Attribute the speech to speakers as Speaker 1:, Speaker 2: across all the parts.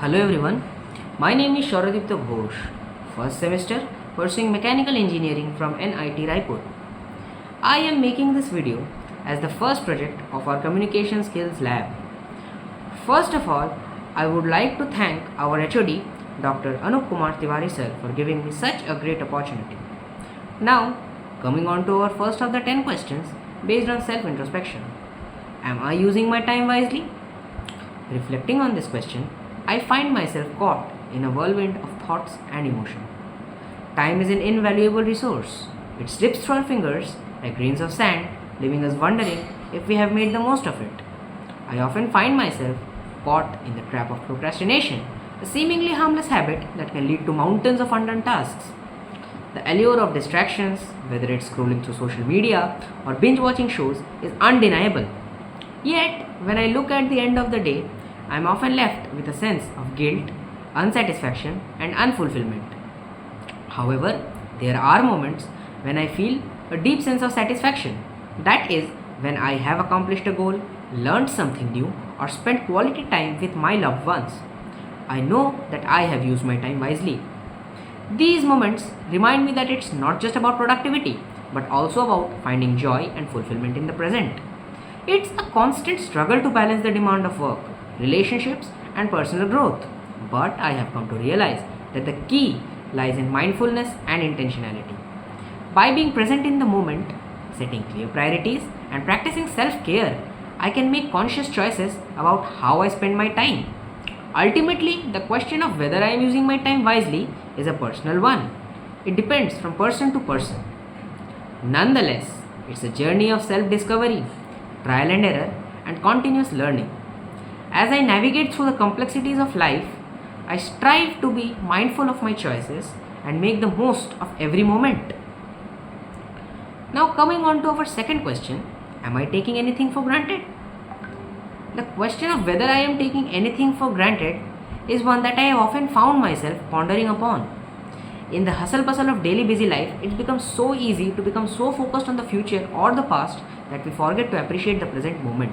Speaker 1: Hello everyone, my name is Sourdipto Ghosh, first semester pursuing mechanical engineering from NIT Raipur. I am making this video as the first project of our communication skills lab. First of all, I would like to thank our HOD Dr. Anup Kumar Tiwari sir for giving me such a great opportunity. Now, coming on to our first of the 10 questions based on self-introspection. Am I using my time wisely? Reflecting on this question, I find myself caught in a whirlwind of thoughts and emotion. Time is an invaluable resource. It slips through our fingers like grains of sand, leaving us wondering if we have made the most of it. I often find myself caught in the trap of procrastination, a seemingly harmless habit that can lead to mountains of undone tasks. The allure of distractions, whether it's scrolling through social media or binge watching shows, is undeniable. Yet, when I look at the end of the day, I am often left with a sense of guilt, unsatisfaction, and unfulfillment. However, there are moments when I feel a deep sense of satisfaction. That is, when I have accomplished a goal, learned something new, or spent quality time with my loved ones. I know that I have used my time wisely. These moments remind me that it's not just about productivity, but also about finding joy and fulfillment in the present. It's a constant struggle to balance the demand of work, relationships, and personal growth. But I have come to realize that the key lies in mindfulness and intentionality. By being present in the moment, setting clear priorities, and practicing self care, I can make conscious choices about how I spend my time. Ultimately, the question of whether I am using my time wisely is a personal one. It depends from person to person. Nonetheless, it's a journey of self discovery, trial and error, and continuous learning. As I navigate through the complexities of life, I strive to be mindful of my choices and make the most of every moment. Now, coming on to our second question, am I taking anything for granted? The question of whether I am taking anything for granted is one that I have often found myself pondering upon. In the hustle bustle of daily busy life, it becomes so easy to become so focused on the future or the past that we forget to appreciate the present moment.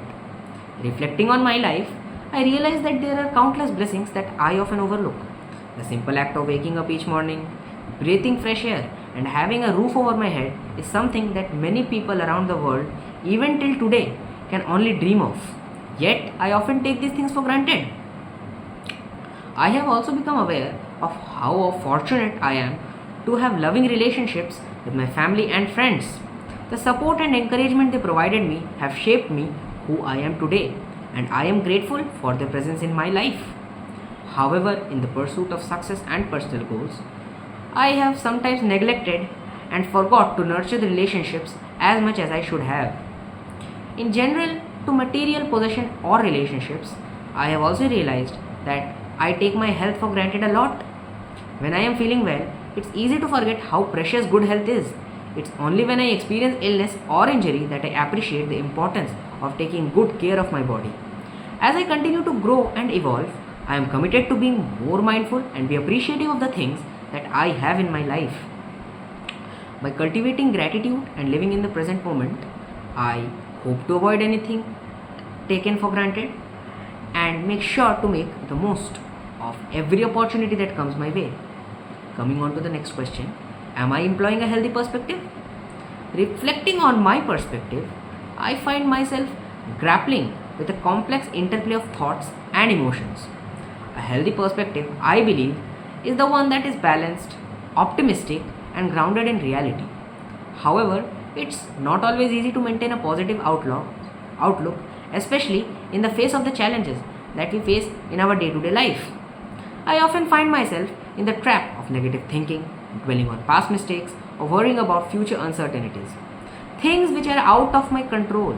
Speaker 1: Reflecting on my life, I realize that there are countless blessings that I often overlook. The simple act of waking up each morning, breathing fresh air, and having a roof over my head is something that many people around the world, even till today, can only dream of. Yet, I often take these things for granted. I have also become aware of how fortunate I am to have loving relationships with my family and friends. The support and encouragement they provided me have shaped me who I am today, and I am grateful for their presence in my life. However, in the pursuit of success and personal goals, I have sometimes neglected and forgot to nurture the relationships as much as I should have. In general, to material possession or relationships, I have also realized that I take my health for granted a lot. When I am feeling well, it's easy to forget how precious good health is. It's only when I experience illness or injury that I appreciate the importance of taking good care of my body. As I continue to grow and evolve, I am committed to being more mindful and be appreciative of the things that I have in my life. By cultivating gratitude and living in the present moment, I hope to avoid anything taken for granted and make sure to make the most of every opportunity that comes my way. Coming on to the next question, am I employing a healthy perspective? Reflecting on my perspective, I find myself grappling with a complex interplay of thoughts and emotions. A healthy perspective, I believe, is the one that is balanced, optimistic, and grounded in reality. However, it's not always easy to maintain a positive outlook, especially in the face of the challenges that we face in our day to day life. I often find myself in the trap of negative thinking, dwelling on past mistakes, or worrying about future uncertainties, things which are out of my control.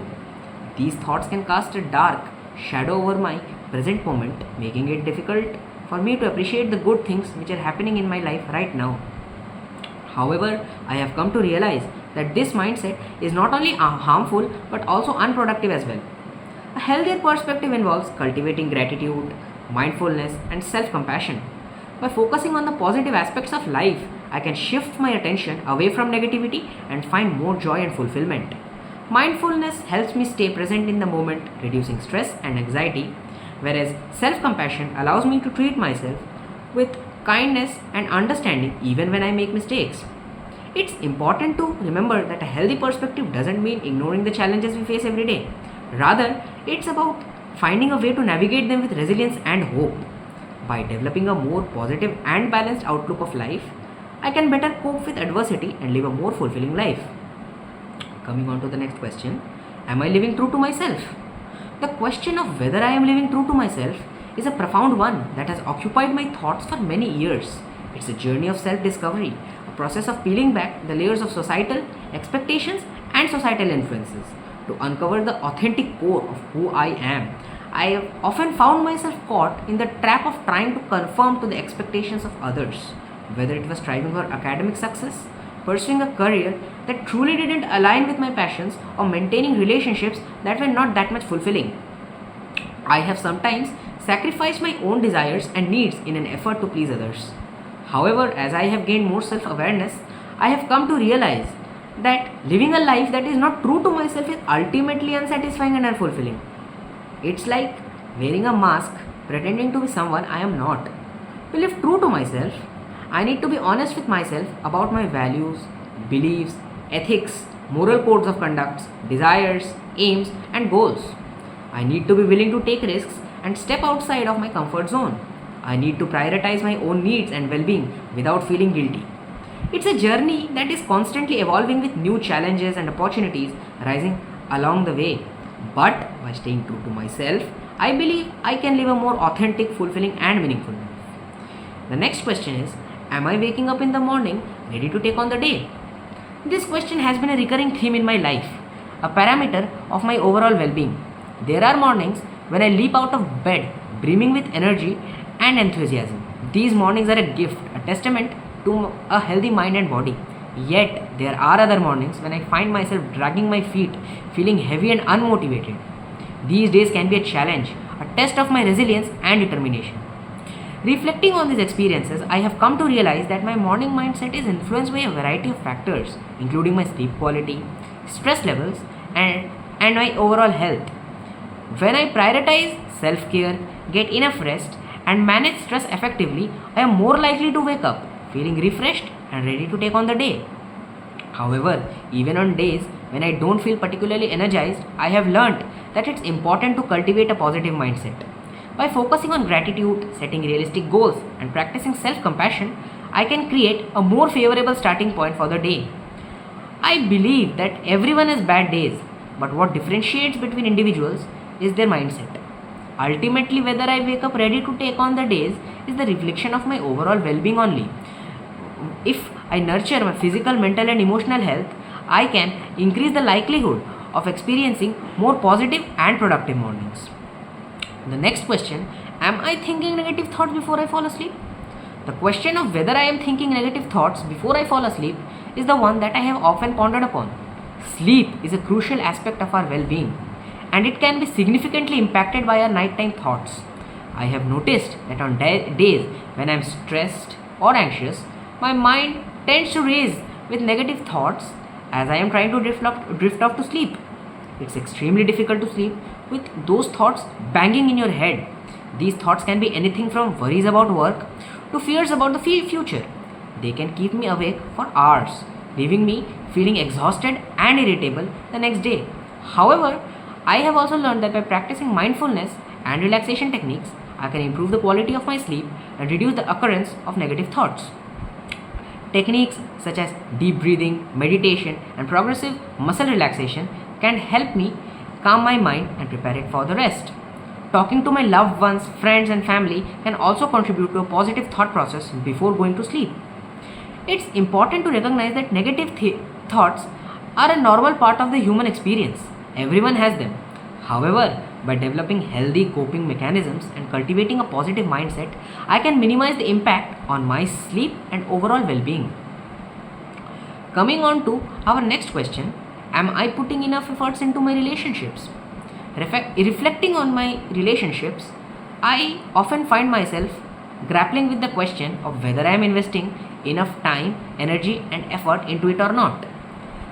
Speaker 1: These thoughts can cast a dark shadow over my present moment, making it difficult for me to appreciate the good things which are happening in my life right now. However, I have come to realize that this mindset is not only harmful but also unproductive as well. A healthier perspective involves cultivating gratitude, mindfulness, and self compassion. By focusing on the positive aspects of life, I can shift my attention away from negativity and find more joy and fulfillment. Mindfulness helps me stay present in the moment, reducing stress and anxiety, whereas self-compassion allows me to treat myself with kindness and understanding even when I make mistakes. It's important to remember that a healthy perspective doesn't mean ignoring the challenges we face every day. Rather, it's about finding a way to navigate them with resilience and hope. By developing a more positive and balanced outlook of life, I can better cope with adversity and live a more fulfilling life. Coming on to the next question, am I living true to myself? The question of whether I am living true to myself is a profound one that has occupied my thoughts for many years. It's a journey of self discovery, a process of peeling back the layers of societal expectations and societal influences to uncover the authentic core of who I am. I have often found myself caught in the trap of trying to conform to the expectations of others, whether it was striving for academic success, pursuing a career that truly didn't align with my passions, or maintaining relationships that were not that much fulfilling. I have sometimes sacrificed my own desires and needs in an effort to please others. However, as I have gained more self awareness, I have come to realize that living a life that is not true to myself is ultimately unsatisfying and unfulfilling. It's like wearing a mask, pretending to be someone I am not. To live true to myself, I need to be honest with myself about my values, beliefs, ethics, moral codes of conduct, desires, aims, and goals. I need to be willing to take risks and step outside of my comfort zone. I need to prioritize my own needs and well being without feeling guilty. It's a journey that is constantly evolving with new challenges and opportunities rising along the way. But by staying true to myself, I believe I can live a more authentic, fulfilling, and meaningful life. The next question is, am I waking up in the morning ready to take on the day? This question has been a recurring theme in my life, a parameter of my overall well being. There are mornings when I leap out of bed brimming with energy and enthusiasm. These mornings are a gift, a testament to a healthy mind and body. Yet, there are other mornings when I find myself dragging my feet, feeling heavy and unmotivated. These days can be a challenge, a test of my resilience and determination. Reflecting on these experiences, I have come to realize that my morning mindset is influenced by a variety of factors, including my sleep quality, stress levels, and my overall health. When I prioritize self care, get enough rest, and manage stress effectively, I am more likely to wake up feeling refreshed and ready to take on the day. However, even on days when I don't feel particularly energized, I have learned that it's important to cultivate a positive mindset. By focusing on gratitude, setting realistic goals, and practicing self compassion, I can create a more favorable starting point for the day. I believe that everyone has bad days, but what differentiates between individuals is their mindset. Ultimately, whether I wake up ready to take on the days is the reflection of my overall well being only. If I nurture my physical, mental, and emotional health, I can increase the likelihood of experiencing more positive and productive mornings. The next question, am I thinking negative thoughts before I fall asleep? The question of whether I am thinking negative thoughts before I fall asleep is the one that I have often pondered upon. Sleep is a crucial aspect of our well being, and it can be significantly impacted by our nighttime thoughts. I have noticed that on days when I am stressed or anxious, my mind tends to race with negative thoughts as I am trying to drift off to sleep. It's extremely difficult to sleep with those thoughts banging in your head. These thoughts can be anything from worries about work to fears about the future. They can keep me awake for hours, leaving me feeling exhausted and irritable the next day. However, I have also learned that by practicing mindfulness and relaxation techniques, I can improve the quality of my sleep and reduce the occurrence of negative thoughts. Techniques such as deep breathing, meditation, and progressive muscle relaxation can help me calm my mind and prepare it for the rest. Talking to my loved ones, friends, and family can also contribute to a positive thought process before going to sleep. It's important to recognize that negative thoughts are a normal part of the human experience. Everyone has them. However, by developing healthy coping mechanisms and cultivating a positive mindset, I can minimize the impact on my sleep and overall well being. Coming on to our next question, am I putting enough efforts into my relationships? Reflecting on my relationships, I often find myself grappling with the question of whether I am investing enough time, energy, and effort into it or not.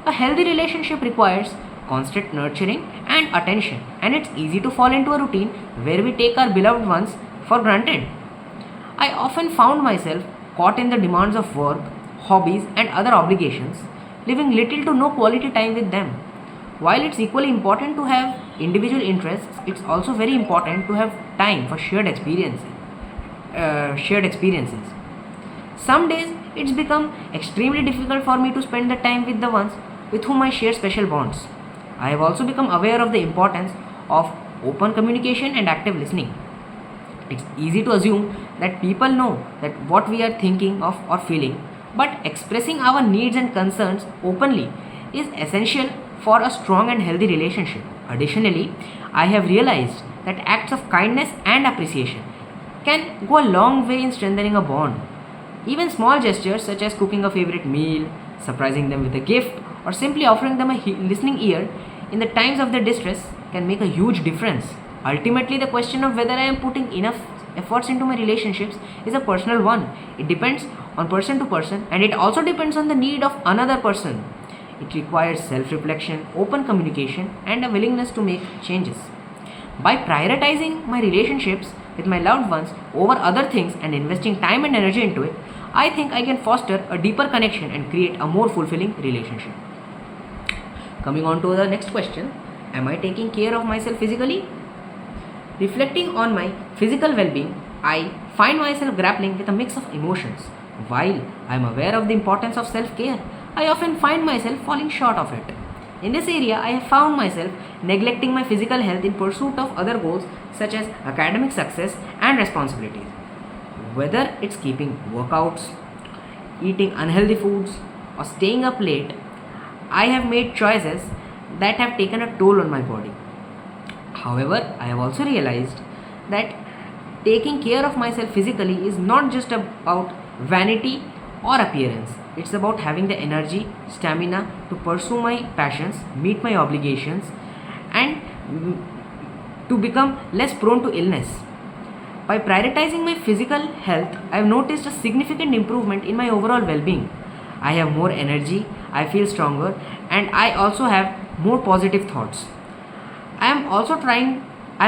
Speaker 1: A healthy relationship requires constant nurturing and attention, and it's easy to fall into a routine where we take our beloved ones for granted. I often found myself caught in the demands of work, hobbies, and other obligations, living little to no quality time with them. While it's equally important to have individual interests, it's also very important to have time for shared experiences. Some days it's become extremely difficult for me to spend the time with the ones with whom I share special bonds. I have also become aware of the importance of open communication and active listening. It's easy to assume that people know that what we are thinking of or feeling, but expressing our needs and concerns openly is essential for a strong and healthy relationship. Additionally, I have realized that acts of kindness and appreciation can go a long way in strengthening a bond. Even small gestures such as cooking a favorite meal, surprising them with a gift, or simply offering them a listening ear in the times of their distress can make a huge difference. Ultimately, the question of whether I am putting enough efforts into my relationships is a personal one. It depends on person to person, and it also depends on the need of another person. It requires self reflection, open communication, and a willingness to make changes. By prioritizing my relationships with my loved ones over other things and investing time and energy into it, I think I can foster a deeper connection and create a more fulfilling relationship. Coming on to the next question, am I taking care of myself physically? Reflecting on my physical well being, I find myself grappling with a mix of emotions. While I am aware of the importance of self care, I often find myself falling short of it. In this area, I have found myself neglecting my physical health in pursuit of other goals such as academic success and responsibilities. Whether it's keeping workouts, eating unhealthy foods, or staying up late, I have made choices that have taken a toll on my body. However, I have also realized that taking care of myself physically is not just about vanity or appearance. It's about having the energy, stamina to pursue my passions, meet my obligations, and to become less prone to illness. By prioritizing my physical health, I have noticed a significant improvement in my overall well being. I have more energy, I feel stronger, and I also have more positive thoughts. I am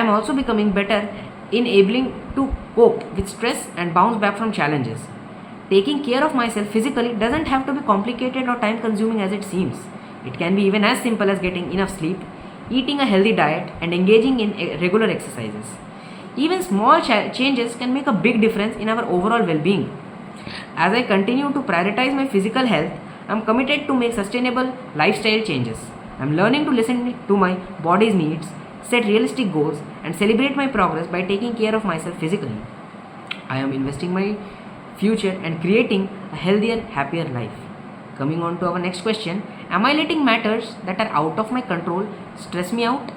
Speaker 1: also becoming better in able to cope with stress and bounce back from challenges. Taking care of myself physically doesn't have to be complicated or time consuming as it seems. It can be even as simple as getting enough sleep, eating a healthy diet, and engaging in regular exercises. Even small changes can make a big difference in our overall well being. As I continue to prioritize my physical health, I am committed to make sustainable lifestyle changes. I am learning to listen to my body's needs, set realistic goals, and celebrate my progress by taking care of myself physically. I am investing my future and creating a healthier, happier life. Coming on to our next question, am I letting matters that are out of my control stress me out?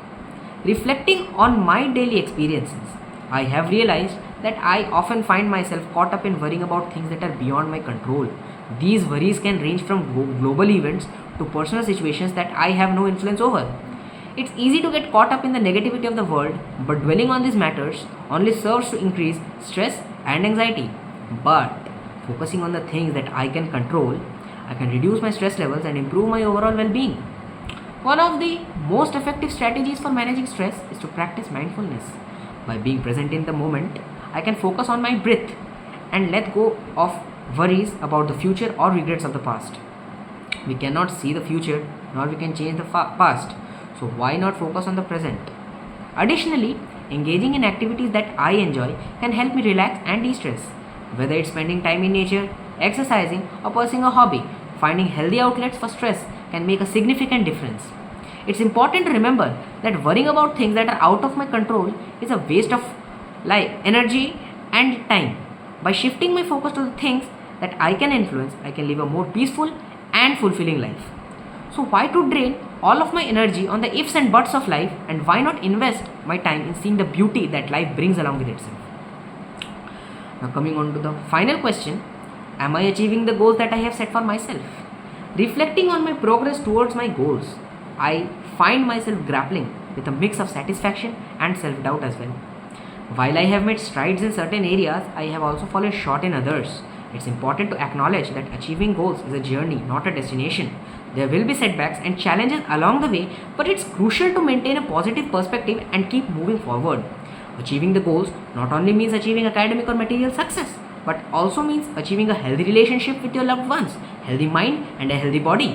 Speaker 1: Reflecting on my daily experiences, I have realized that I often find myself caught up in worrying about things that are beyond my control. These worries can range from global events to personal situations that I have no influence over. It's easy to get caught up in the negativity of the world, but dwelling on these matters only serves to increase stress and anxiety. But focusing on the things that I can control, I can reduce my stress levels and improve my overall well being. One of the most effective strategies for managing stress is to practice mindfulness. By being present in the moment, I can focus on my breath and let go of worries about the future or regrets of the past. We cannot see the future nor we can change the past, so why not focus on the present? Additionally, engaging in activities that I enjoy can help me relax and de-stress. Whether it's spending time in nature, exercising, or pursuing a hobby, finding healthy outlets for stress can make a significant difference. It's important to remember that worrying about things that are out of my control is a waste of life, energy, and time. By shifting my focus to the things that I can influence, I can live a more peaceful and fulfilling life. So, why to drain all of my energy on the ifs and buts of life, and why not invest my time in seeing the beauty that life brings along with itself? Now, coming on to the final question, am I achieving the goals that I have set for myself? Reflecting on my progress towards my goals, I find myself grappling with a mix of satisfaction and self doubt as well. While I have made strides in certain areas, I have also fallen short in others. It's important to acknowledge that achieving goals is a journey, not a destination. There will be setbacks and challenges along the way, but it's crucial to maintain a positive perspective and keep moving forward. Achieving the goals not only means achieving academic or material success, but also means achieving a healthy relationship with your loved ones, healthy mind, and a healthy body.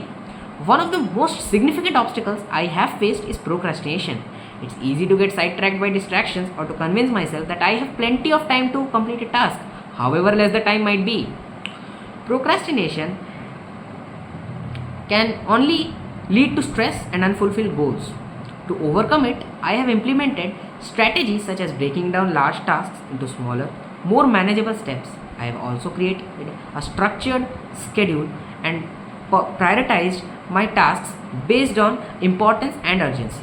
Speaker 1: One of the most significant obstacles I have faced is procrastination. It's easy to get sidetracked by distractions or to convince myself that I have plenty of time to complete a task, however less the time might be. Procrastination can only lead to stress and unfulfilled goals. To overcome it, I have implemented strategies such as breaking down large tasks into smaller, more manageable steps. I have also created a structured schedule and prioritized my tasks based on importance and urgency.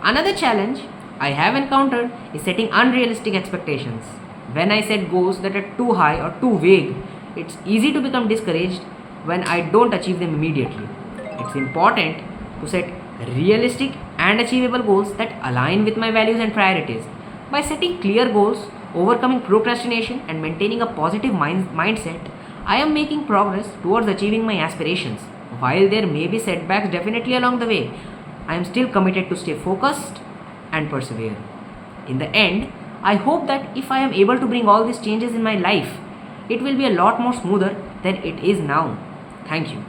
Speaker 1: Another challenge I have encountered is setting unrealistic expectations. When I set goals that are too high or too vague, it's easy to become discouraged when I don't achieve them immediately. It's important to set realistic and achievable goals that align with my values and priorities. By setting clear goals, overcoming procrastination, and maintaining a positive mindset, I am making progress towards achieving my aspirations. While there may be setbacks definitely along the way, I am still committed to stay focused and persevere. In the end, I hope that if I am able to bring all these changes in my life, it will be a lot more smoother than it is now. Thank you.